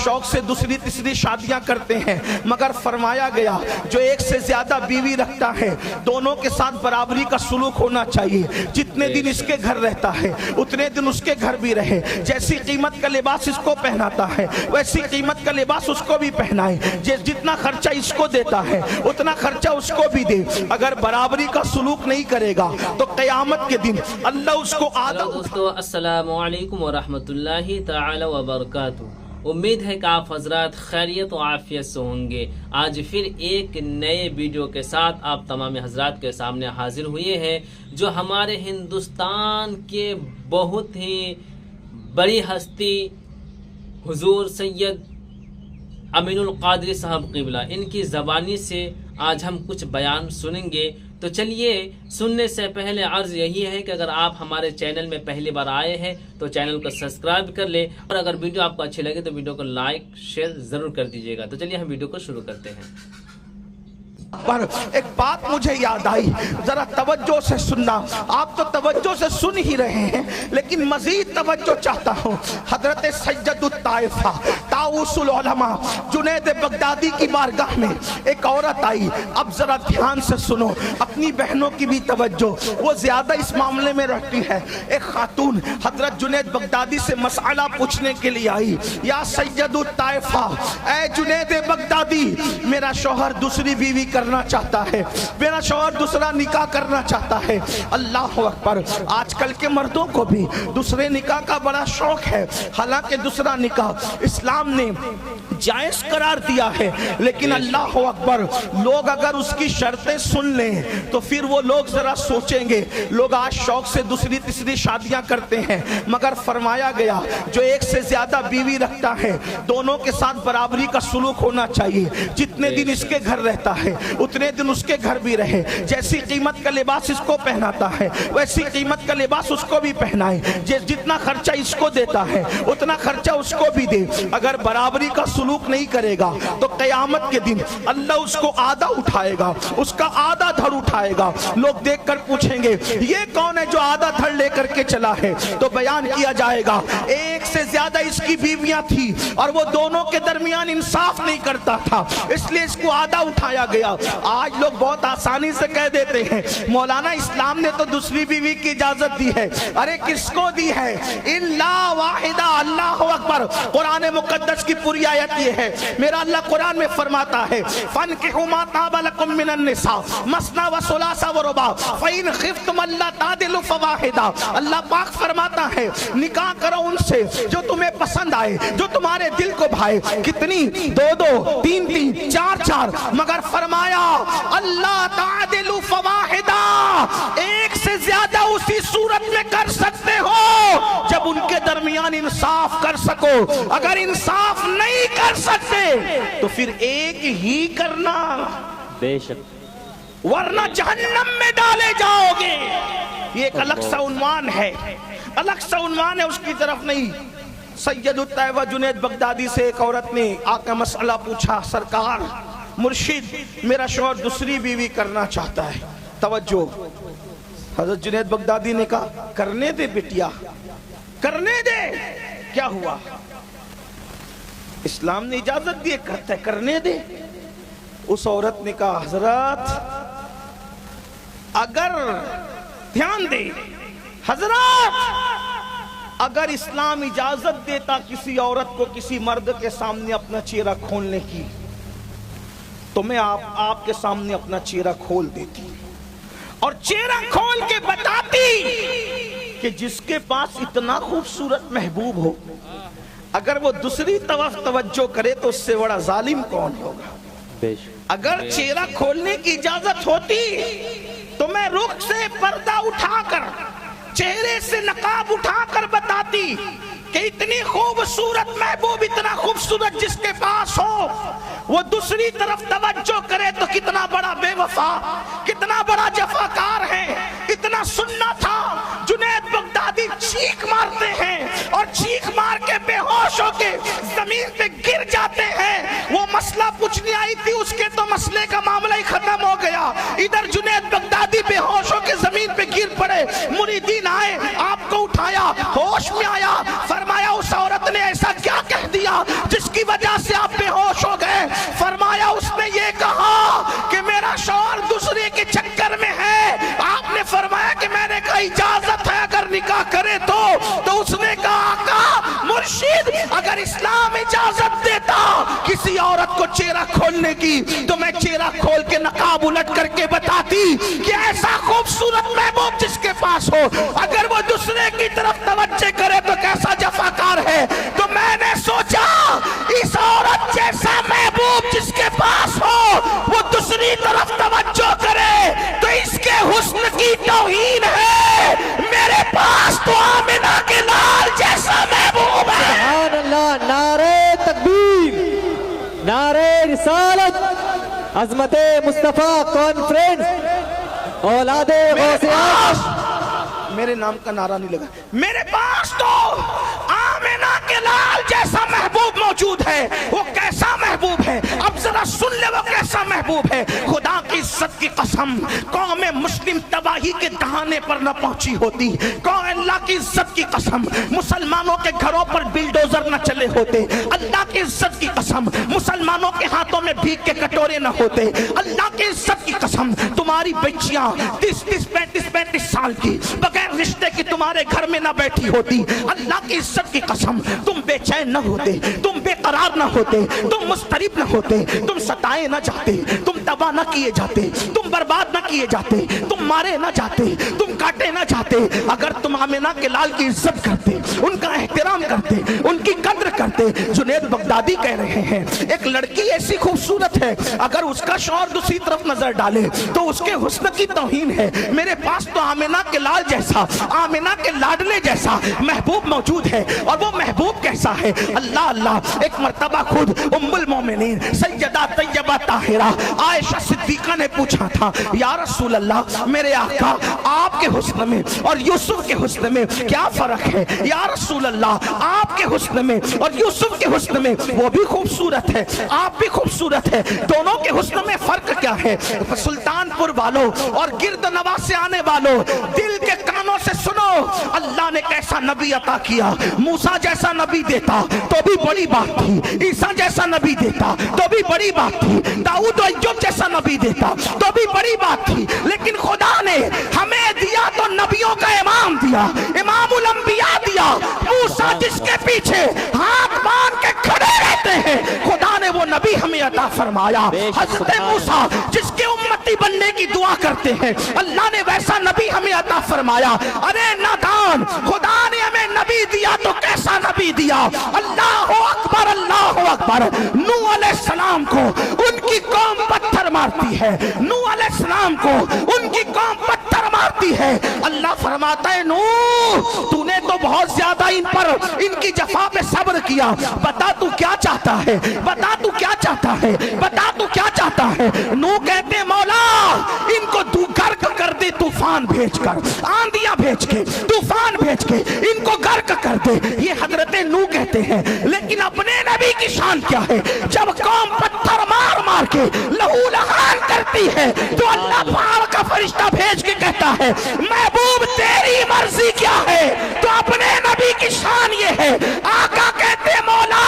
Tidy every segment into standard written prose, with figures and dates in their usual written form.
शौक से दूसरी तीसरी शादियां करते हैं, मगर फरमाया गया जो एक से ज्यादा बीवी रखता है दोनों के साथ बराबरी का सुलूक होना चाहिए। जितने दिन इसके घर रहता है उतने दिन उसके घर भी रहे। जैसी कीमत का लिबास इसको पहनाता है वैसी कीमत का लिबास उसको भी पहनाए। जितना खर्चा इसको देता है उतना खर्चा उसको भी दे। अगर बराबरी का सुलूक नहीं करेगा तो क़यामत के दिन अल्लाह उसको आधा। दोस्तों अस्सलामु अलैकुम व रहमतुल्लाहि तआला व बरकातुहू। उम्मीद है कि आप हजरात खैरियत और आफियत से होंगे। आज फिर एक नए वीडियो के साथ आप तमाम हजरात के सामने हाजिर हुए हैं, जो हमारे हिंदुस्तान के बहुत ही बड़ी हस्ती हुजूर सैयद अमीनुल कादरी साहब क़िबला, इनकी ज़बानी से आज हम कुछ बयान सुनेंगे। तो चलिए, सुनने से पहले अर्ज़ यही है कि अगर आप हमारे चैनल में पहली बार आए हैं तो चैनल को सब्सक्राइब कर ले, और अगर वीडियो आपको अच्छी लगे तो वीडियो को लाइक शेयर ज़रूर कर दीजिएगा। तो चलिए हम वीडियो को शुरू करते हैं। पर एक बात मुझे याद आई, जरा तवज्जो से सुनना। आप तो तवज्जो से सुन ही रहे हैं, लेकिन मजीद तवज्जो चाहता हूँ। हजरत सैयदुत ताइफा ताउसुल उलमा जुनैद बगदादी की बारगाह में एक औरत आई। अब जरा ध्यान से सुनो, अपनी बहनों की भी तवज्जो, वो ज्यादा इस मामले में रहती है। एक खातून हजरत जुनैद बगदादी से मसला पूछने के लिए आई। या सैयदुत ताइफा, ऐ जुनैद बगदादी, मेरा शौहर दूसरी बीवी करना चाहता है, मेरा शौहर दूसरा निकाह करना चाहता है। अल्लाह अकबर, आजकल के मर्दों को भी दूसरे निकाह का बड़ा शौक है। हालांकि दूसरा निकाह इस्लाम ने जायज करार दिया है, लेकिन अल्लाह अकबर, लोग अगर उसकी शर्तें सुन लें तो फिर वो लोग जरा सोचेंगे। लोग आज शौक से दूसरी तीसरी शादियां करते हैं, मगर फरमाया गया जो एक से ज्यादा बीवी रखता है दोनों के साथ बराबरी का सुलूक होना चाहिए। जितने दिन इसके घर रहता है उतने दिन उसके घर भी रहे। जैसी कीमत का लिबास इसको पहनाता है वैसी कीमत का लिबास उसको भी पहनाए। जितना खर्चा इसको देता है उतना खर्चा उसको भी दे। अगर बराबरी का सुलूक नहीं करेगा तो क़यामत के दिन अल्लाह उसको आधा उठाएगा, उसका आधा धड़ उठाएगा। लोग देखकर पूछेंगे ये कौन है जो आधा धड़ लेकर के चला है? तो बयान किया जाएगा एक से ज्यादा इसकी बीवियां थी और वो दोनों के दरमियान इंसाफ नहीं करता था, इसलिए इसको आधा उठाया गया। आज लोग बहुत आसानी से कह देते हैं मौलाना इस्लाम ने तो दूसरी बीवी की इजाजत दी है। अरे किसको दी है? इल्ला वाहिदा, अल्लाहु अकबर। कुरान मुकद्दस की पूरी आयत ये है, मेरा अल्लाह कुरान में फरमाता है फनकिहू मा ताबा लकुम मिनन निसा मसना व सुलासा व रुबा फइन खिफ्तुम अल्ला तादिलु फवाहिदा। अल्लाह पाक फरमाता है निकाह करो उनसे जो तुम्हें पसंद आए, जो तुम्हारे दिल को भाए। कितनी? दो दो, तीन तीन, चार चार, मगर फरमाया अल्लाह तादिलु फवाहिदा, एक से ज्यादा उसी सूरत में कर सकते हो जब उनके दरमियान इंसाफ कर सको। अगर इंसाफ नहीं कर सकते तो फिर एक ही करना, बेशक, वरना जहन्नम में डाले जाओगे। ये एक अलग सा उन्वान है, अलग सा उन्वान है, उसकी तरफ नहीं। सैयदुत ताइफा जुनैद बगदादी से एक औरत ने आकर मसला पूछा, सरकार मुर्शिद, मेरा शौहर दूसरी बीवी करना चाहता है। तवज्जो, हजरत जुनैद बगदादी ने कहा करने दे बिटिया, करने दे। क्या हुआ? इस्लाम ने इजाजत दी, करता है, करने दे। उस औरत ने कहा हजरत, अगर ध्यान दे हजरत, अगर इस्लाम इजाजत देता किसी औरत को किसी मर्द के सामने अपना चेहरा खोलने की, तो मैं आपके सामने अपना चेहरा खोल देती और चेहरा खोल के बताती कि जिसके पास इतना खूबसूरत महबूब हो, अगर वो दूसरी तरफ तवज्जो करे तो उससे बड़ा जालिम कौन होगा। अगर चेहरा खोलने की इजाजत होती तो मैं रुख से पर्दा उठाकर, चेहरे से नकाब उठाकर बताती कि इतनी खूबसूरत महबूब, इतना खूबसूरत जिसके पास हो, वो दूसरी तरफ तवज्जो करे तो कितना बड़ा बेवफा, कितना बड़ा जफाकार है। इतना सुनना था। जुनैद बगदादी चीख मारते हैं और चीख मार के बेहोश होके जमीन पे गिर जाते हैं। वो मसला पूछने आई थी, उसके तो मसले का मामला ही खत्म हो गया। इधर जुनैद बगदादी बेहोश होके जमीन पे गिर पड़े। मुरीदीन आए, आपको उठाया, होश में आया, फरमाया उस औरत ने ऐसा क्या कह दिया دیا جس کی وجہ سے آپ بے ہوش ہو گئے؟ فرمایا اس نے یہ کہا کہ میرا شوہر دوسرے کے چکر میں ہے۔ آپ نے فرمایا کہ میں نے کہا اجازت ہے اگر نکاح کرے تو اس نے کہا آقا مرشد اگر اسلام اجازت دیتا کسی عورت کو چہرہ کھولنے کی تو میں چہرہ کھول کے نقاب الٹ کر کے بتاتی کہ ایسا خوبصورت محبوب جس کے پاس ہو اگر وہ دوسرے کی طرف توجہ کرے تو کیسا جفاکار ہے۔ تو میں نے سوچا اس عورت جیسا محبوب جس کے پاس ہو وہ دوسری طرف توجہ کرے تو اس کے حسن کی توہین ہے۔ میرے پاس تو آمنہ کے لال جیسا محبوب ہے۔ سبحان اللہ، نعرہ تکبیر، نعرہ رسالت، عظمت مصطفیٰ کانفرنس، اولاد غوث اعظم۔ میرے نام کا نعرہ نہیں لگا۔ میرے پاس تو آمنہ کے لال جیسا محبوب موجود ہے۔ وہ کیسا محبوب ہے؟ اب ذرا سن لے وہ کیسا محبوب ہے۔ خدا کی عزت کی قسم قوم مسلم تباہی کے دہانے پر نہ پہنچی ہوتی، قوم اللہ کی عزت کی قسم مسلمانوں کے گھروں پر بلڈوزر نہ چلے ہوتے، اللہ کی عزت کی قسم مسلمانوں کے ہاتھوں میں بھیک کے کٹورے نہ ہوتے، اللہ کی عزت کی قسم تمہاری بچیاں 30 35 سال کی بغیر رشتے کی تمہارے گھر میں نہ بیٹھی ہوتی، اللہ کی عزت کی قسم تم بے چین نہ ہوتے، تم بے قرار نہ ہوتے، تم مضطرب نہ ہوتے، تم ستائے نہ جاتے، تم تباہ نہ کیے جاتے، تم برباد نہ کیے جاتے، تم مارے نہ جاتے، تم کاٹے نہ جاتے اگر تم آمنہ کے لال کی عزت کرتے، ان کا احترام کرتے، ان کی قدر کرتے۔ جنید بغدادی کہہ رہے ہیں ایک لڑکی ایسی خوبصورت ہے اگر اس کا شوہر دوسری طرف نظر ڈالے تو اس کے حسن کی توہین ہے۔ میرے پاس تو آمنہ کے لال جیسا، آمنہ کے لاڈلے جیسا محبوب موجود ہے۔ اور وہ محبوب کیسا ہے؟ اللہ اللہ، ایک مرتبہ خود ام المومنین سیدہ طیبہ طاہرہ عائشہ صدیقہ نے پوچھا تھا یا رسول اللہ میرے آقا آپ کے حسن میں اور یوسف کے حسن میں کیا فرق ہے؟ یا رسول اللہ آپ کے حسن میں اور یوسف کے حسن میں وہ بھی خوبصورت ہے آپ بھی خوبصورت ہے، دونوں کے حسن میں فرق کیا ہے؟ سلطان پور والوں اور گرد نواز سے آنے والوں دل کے کانوں سے سنو، اللہ نے کیسا نبی عطا کیا۔ موسیٰ جیسا نبی دیتا تو بھی بڑی بات تھی، عیسیٰ جیسا نبی دیتا تو بھی بڑی بات تھی، داؤد و ایوب جیسا نبی دیتا تو بھی بڑی بات تھی، لیکن خدا نے ہمیں دیا تو نبیوں کا امام دیا، امام الانبیاء دیا۔ موسیٰ جس کے پیچھے ہاتھ باندھ کے کھڑے رہتے ہیں خدا نے وہ نبی ہمیں عطا فرمایا۔ حضرت موسیٰ جس کے امتی بننے کی دعا کرتے ہیں اللہ نے ویسا نبی ہمیں عطا فرمایا۔ ارے نادان، خدا نے ہمیں نبی دیا تو کیسا نبی دیا؟ اللہ اکبر، اللہ اکبر۔ نوح علیہ السلام کو ان کی قوم پتھر مارتی ہے، نوح علیہ السلام کو ان کی قوم پتھر مارتی ہے، اللہ فرماتا ہے نوح تو نے تو بہت زیادہ ان کی جفا پہ صبر کیا، بتا تو کیا چاہتا ہے، بتا تو کیا چاہتا ہے، بتا تو کیا چاہتا ہے؟ نوح کہتے مولا ان کو تو غرق کر دے، طوفان بھیج کر، آندیاں بھیج کے، طوفان بھیج کے ان کو غرق کر دے۔ یہ حضرت نوح کہتے ہیں، لیکن اپنے نبی کی شان کیا ہے؟ جب قوم پتھر مار مار کے لہو لہان کرتی ہے تو اللہ پہاڑ کا فرشتہ بھیج کے کہتا ہے محبوب تیری مرضی کیا ہے؟ تو اپنے نبی کی شان یہ ہے، آقا کہتے مولا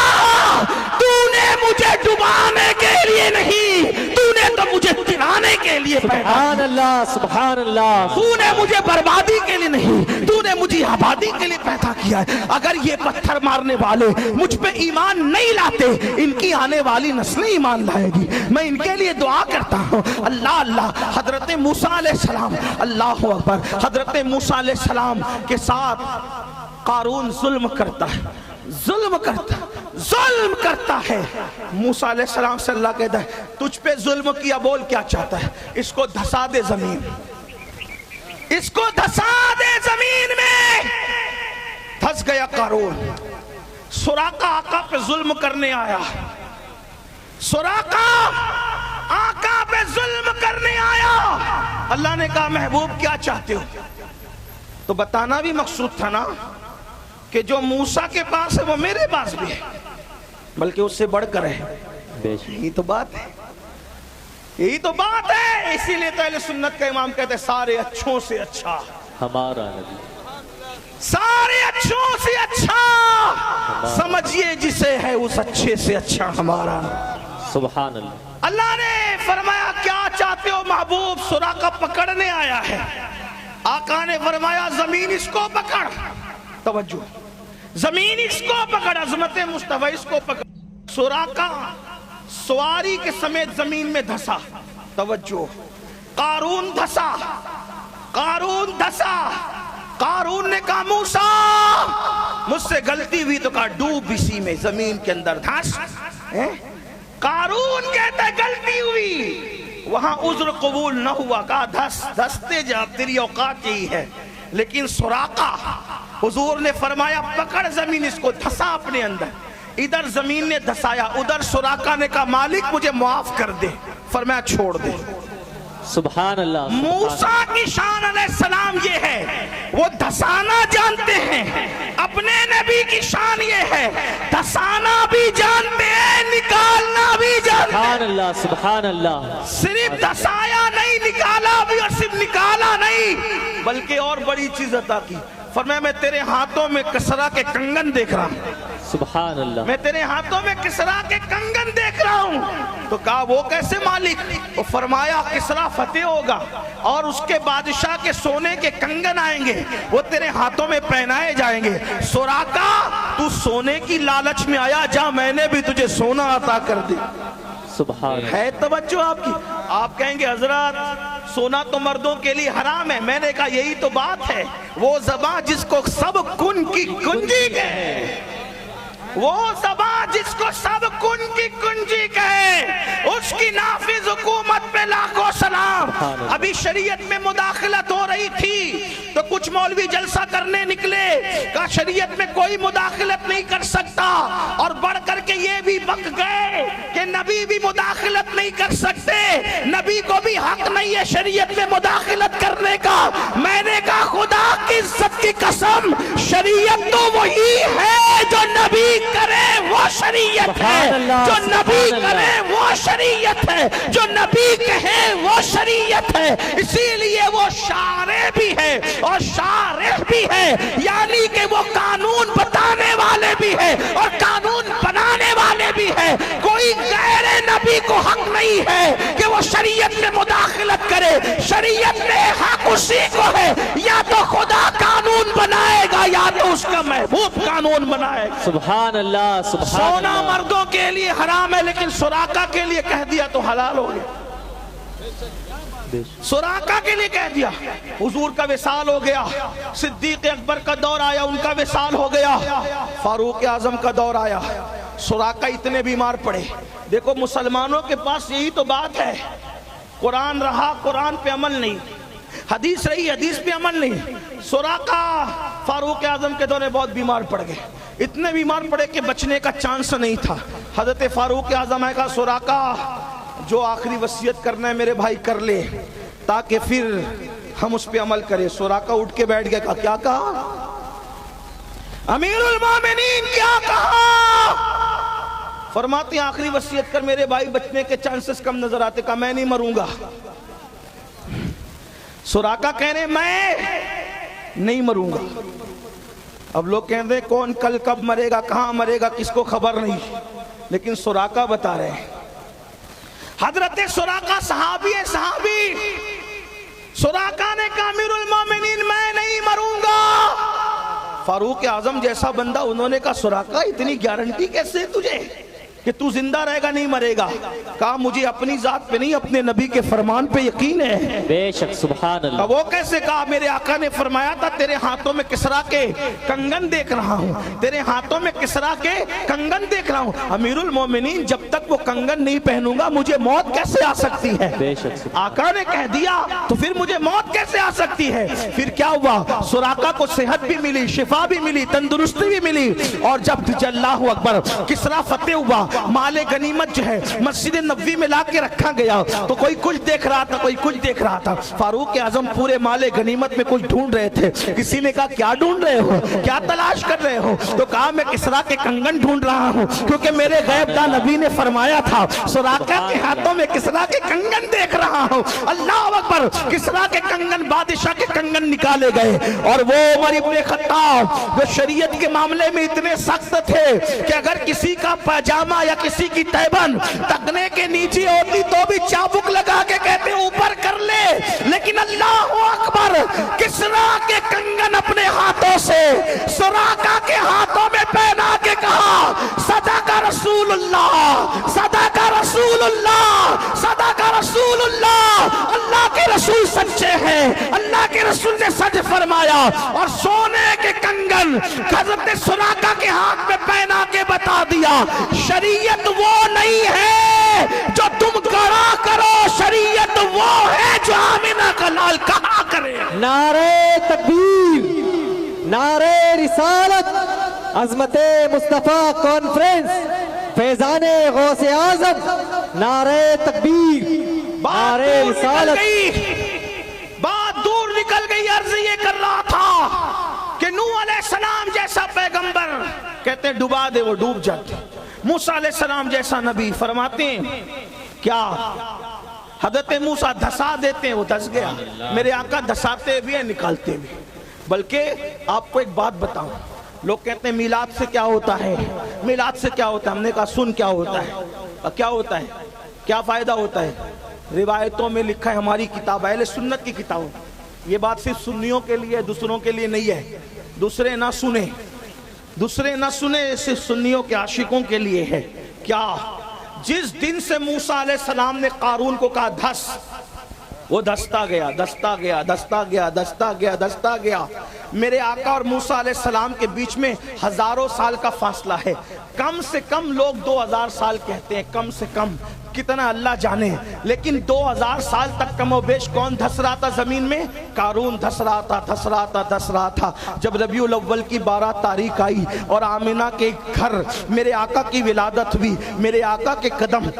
تو نے مجھے ڈبانے کے لیے نہیں، تو نے تو مجھے ترانے کے لیے پیدا، سبحان اللہ، سبحان اللہ، تو نے مجھے بربادی کے لیے نہیں، تو نے مجھے آبادی کے لیے پیدا کیا ہے۔ اگر یہ پتھر مارنے والے مجھ پہ ایمان نہیں لاتے ان کی آنے والی نسلیں ایمان لائے گی۔ میں ان کے لیے دعا کرتا ہوں اللہ اللہ۔ حضرت موسیٰ علیہ السلام، اللہ اکبر، حضرت موسیٰ علیہ السلام کے ساتھ قارون ظلم کرتا ہے، ظلم کرتا ہے، ظلم کرتا ہے۔ موسیٰ علیہ السلام سے اللہ کہتا ہے تجھ پہ ظلم کیا، بول کیا چاہتا ہے؟ اس کو دھسا دے زمین، اس کو دھسا دے زمین میں۔ دھس گیا قارون۔ سراقہ آقا پہ ظلم کرنے آیا، سراقہ آقا پہ ظلم کرنے آیا۔ اللہ نے کہا محبوب کیا چاہتے ہو؟ تو بتانا بھی مقصود تھا نا کہ جو موسیٰ کے پاس ہے وہ میرے پاس بھی ہے، بلکہ اس سے بڑھ کر ہے۔ یہی تو بات ہے، یہی تو بات ہے۔ اسی لیے تو اہل سنت کا امام کہتے ہیں سارے اچھوں سے اچھا ہمارا نبی، सारे अच्छों से अच्छा समझिए जिसे है उस अच्छे से अच्छा हमारा। सुभान अल्लाह। अल्लाह ने फरमाया क्या चाहते हो महबूब? सुराका पकड़ने आया है। आका ने फरमाया जमीन इसको पकड़। तवज्जो, जमीन इसको पकड़, अजमत मुस्तफा इसको पकड़। सुराका सवारी के समेत जमीन में धंसा। तवज्जो, कारून धंसा, कारून धंसा। कारून ने कहा मूसा मुझसे गलती हुई, तो कहा डूब इसी में, जमीन के अंदर धंस। कारून कहता गलती हुई, वहां उज्र कबूल न हुआ, कहा धस धसते जा, तेरी औकात यही है। लेकिन सुराका हुजूर ने फरमाया पकड़ जमीन इसको, धसा अपने अंदर। इधर जमीन ने धसाया, उधर सुराका ने कहा मालिक मुझे माफ कर दे। फरमाया छोड़ दे। सुभान अल्लाह। मूसा की शान अलैहिस्सलाम ये है, वो धसाना जानते हैं। अपने नबी की शान ये है, धसाना भी जानते हैं, निकालना भी जानते हैं। सुभान अल्लाह, सुभान अल्लाह। सिर्फ धसाया नहीं, निकाला भी, और सिर्फ निकाला नहीं बल्कि और बड़ी चीज अता की। फरमाया मैं तेरे हाथों में किसरा के कंगन देख रहा हूं। सुभान अल्लाह। मैं तेरे हाथों में किसरा के कंगन देख रहा हूं। तो कहा वो कैसे मालिक? वो फरमाया किसरा फतेह होगा और उसके बादशाह के सोने के कंगन आएंगे, वो तेरे हाथों में पहनाए जाएंगे। सुराका तू सोने की लालच में आया, जा मैंने भी तुझे सोना अता कर दी। सुभान है तवज्जो आपकी? आप कहेंगे हजरत सोना तो मर्दों के लिए हराम है। मैंने कहा यही तो बात है, वो ज़बां जिसको सब कुन की कुंजी कहे, वो ज़बां जिसको सब कुन की कुंजी कहे, उसकी नाफिज हुकूमत पे लाखों सलाम। अभी शरीयत में मुदाखलत हो रही थी तो कुछ मौलवी जलसा करने निकले, कहा शरीयत में कोई मुदाखलत नहीं कर सकता, और बढ़ करके ये भी बक गए कि नबी भी मुदाखलत नहीं कर सकते, नबी को भी हक नहीं है शरीयत में मुदाखलत करने का। मैंने कहा खुदा की इज्जत की कसम, शरीयत तो वही है जो नबी करे वो शरीयत है, जो नबी करे वो शरीयत है, जो नबी कहे वो शरीयत है। इसीलिए वो शारे भी है और शारिह भी है, यानी कि वो कानून बताने वाले भी है और कानून बनाने वाले भी है। कोई गैर नबी को हक नहीं है कि वो शरीयत में मुदाखलत करे। शरीयत में हक उसी को है, या तो खुदा कानून बनाएगा या तो उसका महबूब कानून बनाएगा। सुभान अल्लाह, सुभान सोना अल्लाह। मर्दों के लिए हराम है, लेकिन सुराका के लिए कह दिया तो हलाल हो गया। सुराका के लिए कह दिया। हुजूर का विसाल हो गया, सिद्दीक अकबर का दौर आया, उनका विसाल हो गया, फारूक आजम का दौर आया। सुराका इतने बीमार पड़े। देखो मुसलमानों के पास यही तो बात है, कुरान रहा कुरान पे अमल नहीं, हदीस रही हदीस पे अमल नहीं। सुराका फारूक आजम के दौर में बहुत बीमार पड़ गए, इतने बीमार पड़े कि बचने का चांस नहीं था। हजरत फारूक आजम ने कहा सुराका जो आखिरी वसीयत करना है मेरे भाई कर ले, ताकि फिर हम उस पे अमल करें। सुराका उठ के बैठ गया, कहा क्या कहा अमीरुल मोमिनीन, क्या कहा? फरमाते आखिरी वसीयत कर, मेरे भाई बचने के चांसेस कम नजर आते। कहा मैं नहीं मरूंगा। सुराका कह रहे मैं नहीं मरूंगा। अब लोग कहते हैं कौन कल कब मरेगा, कहां मरेगा, किसको खबर नहीं, लेकिन सुराका बता रहे हैं। हजरत सुराका सहाबी है, सहाबी। सुराका ने कहा अमीरुल मोमिनीन मैं नहीं मरूंगा। फारूक आजम जैसा बंदा, उन्होंने कहा सुराका इतनी गारंटी कैसे तुझे कि तू जिंदा रहेगा नहीं मरेगा? कहा मुझे अपनी जात पे नहीं अपने नबी के फरमान पे यकीन है। बेशक, सुभान अल्लाह। वो कैसे? कहा मेरे आका ने फरमाया था तेरे हाथों में किसरा के कंगन देख रहा हूँ, तेरे हाथों में किसरा के कंगन देख रहा हूँ। अमीरुल मोमिनीन जब तक वो कंगन नहीं पहनूंगा मुझे मौत कैसे आ सकती है? बेशक। आका ने कह दिया तो फिर मुझे मौत कैसे आ सकती है? फिर क्या हुआ? सुराका को सेहत भी मिली, शिफा भी मिली, तंदुरुस्ती भी मिली। और जब अल्लाहु अकबर किसरा फतेह हुआ, माल गनीमत जो है मस्जिद नबवी में ला के रखा गया, तो कोई कुछ देख रहा था, कोई कुछ देख रहा था। फारूक आजम पूरे माल गनीमत में कुछ ढूंढ रहे थे। किसी ने कहा क्या ढूंढ रहे हो, क्या तलाश कर रहे हो? तो कहा मैं किसरा के कंगन ढूंढ रहा हूँ, क्योंकि मेरे गैबदा नबी ने फरमाया था सुराका के हाथों में किसरा के कंगन देख रहा हूँ। अल्लाह अकबर। किसरा के कंगन, बादशाह के कंगन निकाले गए, और वो उमर इब्ने खत्ताब जो शरीयत के मामले में इतने सख्त थे कि अगर किसी का पैजामा या किसी की तैबन तकने के नीचे होती तो भी चाबुक लगा के कहते ऊपर कर ले, लेकिन अल्लाह अकबर, किसरा के कंगन अपने हाथों से सुराका के हाथों में पहना के कहा सदाका रसूलुल्लाह, सदाका रसूलुल्लाह, सदाका रसूलुल्लाह। अल्लाह के रसूल सच्चे हैं, अल्लाह के रसूल ने सच फरमाया। और सोने के कंगन हज़रत सुराका के हाथ में पहना के बता दिया शरीयत वो नहीं है जो तुम गड़ा करो, शरीयत वो है जो आमिना का लाल कहा करे। नारे तकबीर, नारे रिसालत, अज़मते मुस्तफा कॉन्फ्रेंस, फैजाने गौसे आज़म, नारे तकबीर, नारे रिसालत। बात दूर निकल गई। अर्ज ये कर रहा था कि नूह अलैहिस्सलाम जैसा पैगंबर कहते डुबा दे, वो डूब जाते। मूसा अलैहिस्सलाम जैसा नबी फरमाते हैं क्या हज़रत मूसा धसा देते हैं, वो धस गया। मेरे आका धसाते भी हैं, निकालते भी। बल्कि आपको एक बात बताऊं, लोग कहते हैं मिलाद से क्या होता है, मिलाद से क्या होता है। हमने कहा सुन क्या होता है, क्या होता है, क्या फायदा होता है। रिवायतों में लिखा है, हमारी किताब अहले सुन्नत की किताब, ये बात सिर्फ सुन्नियों के लिए, दूसरों के लिए नहीं है। दूसरे ना सुने, दूसरे ना सुने, सिर्फ सुन्नियों के आशिकों के लिए है। क्या जिस दिन से मूसा अलैहिस्सलाम ने कारून को कहा धस, वो धसता गया, धसता गया, धसता गया, धसता गया, धसता गया। मेरे आका और मूसा अलैहिस्सलाम के बीच में हजारों साल का फासला है। कम से कम लोग 2000 साल कहते हैं, कम से कम, कितना अल्लाह जाने। लेकिन 2000 साल तक कमोबेश कौन धस रहा था जमीन में? कारून धस रहा था, धस रहा था, धस रहा था। जब रबीउल अव्वल की 12 तारीख आई और आमिना के घर मेरे आका की विलादत हुई, मेरे आका के कदम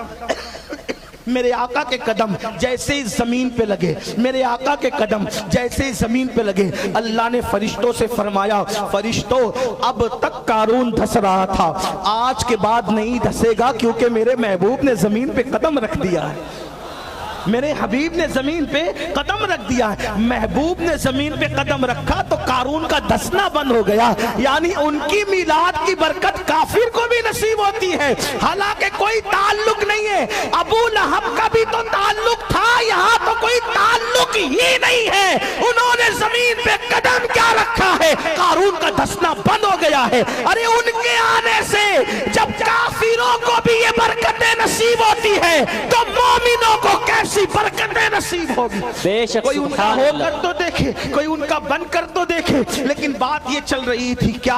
मेरे आका के कदम जैसे ही जमीन पे लगे, मेरे आका के कदम जैसे ही जमीन पे लगे, अल्लाह ने फरिश्तों से फरमाया फरिश्तों अब तक कारून धस रहा था, आज के बाद नहीं धसेगा, क्योंकि मेरे महबूब ने जमीन पे कदम रख दिया है। मेरे हबीब ने जमीन पे कदम रख दिया है। महबूब ने जमीन पे कदम रखा तो कारून का धसना बंद हो गया। यानी उनकी मिलाद की बरकत काफिर को भी नसीब होती है, हालांकि कोई ताल्लुक नहीं है। अबू लहब का भी तो ताल्लुक था, यहाँ तो कोई ताल्लुक ही नहीं है। उन्होंने जमीन पे कदम क्या रखा है, कारून का धसना बंद हो गया है। अरे उनके आने से जब काफिरों को भी ये बरकतें नसीब होती है तो मोमिनों को कैसे बरकतें नसीब होगी। कोई उनका होकर तो देखे, कोई उनका बनकर तो देखे। लेकिन बात ये चल रही थी क्या